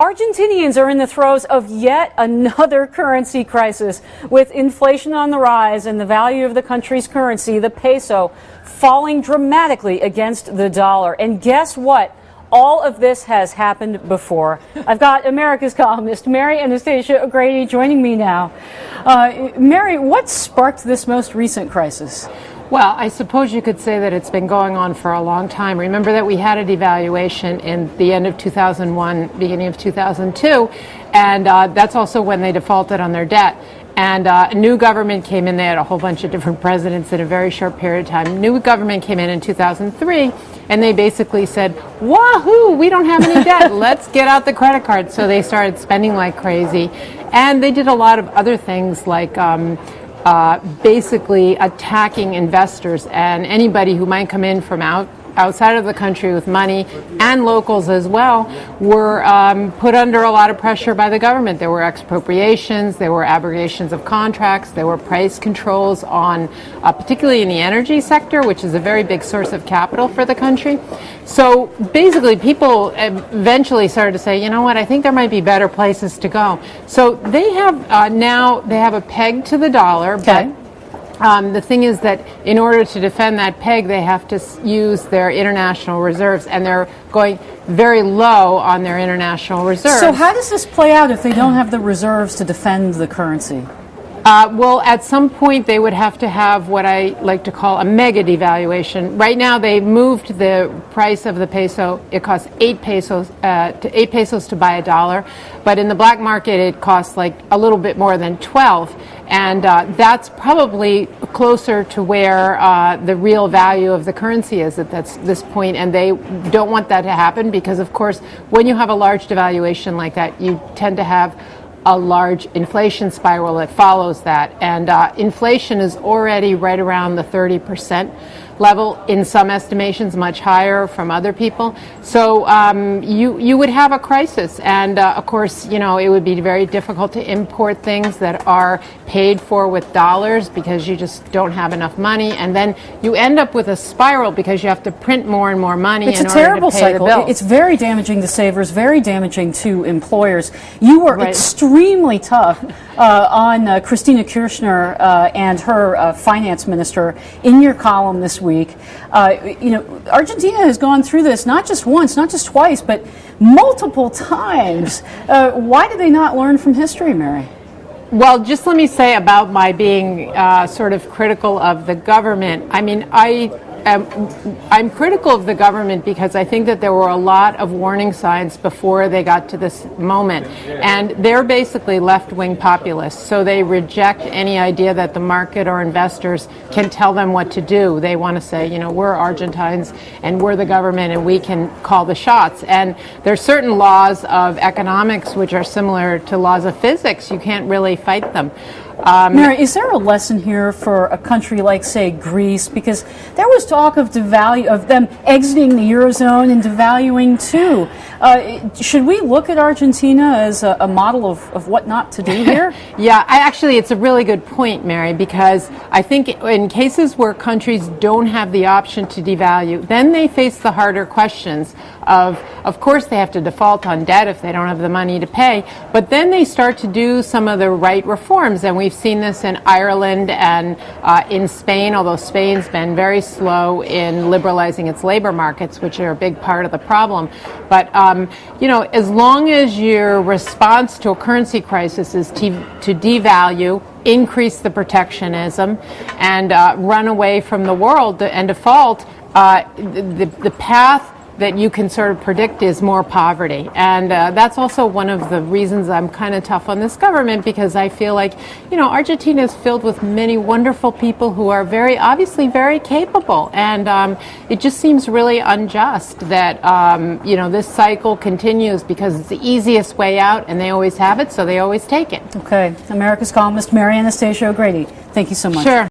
Argentinians are in the throes of yet another currency crisis, with inflation on the rise and the value of the country's currency, the peso, falling dramatically against the dollar. And guess what? All of this has happened before. I've got America's columnist, Mary Anastasia O'Grady, joining me now. Mary, what sparked this most recent crisis? Well, I suppose you could say that it's been going on for a long time. Remember that we had a devaluation in the end of 2001, beginning of 2002, and that's also when they defaulted on their debt. And a new government came in. They had a whole bunch of different presidents in a very short period of time. New government came in 2003, and they basically said, wahoo, we don't have any debt. Let's get out the credit card. So they started spending like crazy. And they did a lot of other things like basically attacking investors and anybody who might come in from outside of the country with money, and locals as well, were put under a lot of pressure by the government. There were expropriations, there were abrogations of contracts, there were price controls on, particularly in the energy sector, which is a very big source of capital for the country. So basically people eventually started to say, you know what, I think there might be better places to go. So they have now, they have a peg to the dollar, okay. But the thing is that in order to defend that peg, they have to use their international reserves, and they're going very low on their international reserves. So how does this play out if they don't have the reserves to defend the currency? Well, at some point they would have to have what I like to call a mega-devaluation. Right now they moved the price of the peso. It costs 8 pesos to buy a dollar, but in the black market it costs like a little bit more than 12. And that's probably closer to where the real value of the currency is at this point, and they don't want that to happen because, of course, when you have a large devaluation like that, you tend to have a large inflation spiral that follows that. And inflation is already right around the 30% level, in some estimations much higher from other people. So you would have a crisis, and of course, you know, it would be very difficult to import things that are paid for with dollars because you just don't have enough money, and then you end up with a spiral because you have to print more and more money in order to pay the bills. It's a terrible cycle. It's very damaging to savers, very damaging to employers. You were extremely tough on Cristina Kirchner and her finance minister in your column this week. You know, Argentina has gone through this not just once, not just twice, but multiple times. Why do they not learn from history, Mary? Well, just let me say about my being sort of critical of the government. I mean, I'm critical of the government because I think that there were a lot of warning signs before they got to this moment. And they're basically left-wing populists, so they reject any idea that the market or investors can tell them what to do. They want to say, you know, we're Argentines and we're the government and we can call the shots. And there's certain laws of economics which are similar to laws of physics. You can't really fight them. Mary, is there a lesson here for a country like, say, Greece? Because there was talk of them exiting the Eurozone and devaluing too. Should we look at Argentina as a model of what not to do here? Yeah, actually, it's a really good point, Mary, because I think in cases where countries don't have the option to devalue, then they face the harder questions of course, they have to default on debt if they don't have the money to pay, but then they start to do some of the right reforms, and we've seen this in Ireland and in Spain, although Spain's been very slow in liberalizing its labor markets, which are a big part of the problem. But, you know, as long as your response to a currency crisis is to devalue, increase the protectionism, and run away from the world and default, the path that you can sort of predict is more poverty. And that's also one of the reasons I'm kind of tough on this government, because I feel like, you know, Argentina is filled with many wonderful people who are obviously very capable. And it just seems really unjust that, you know, this cycle continues because it's the easiest way out and they always have it, so they always take it. Okay. America's columnist, Mary Anastasia O'Grady. Thank you so much. Sure.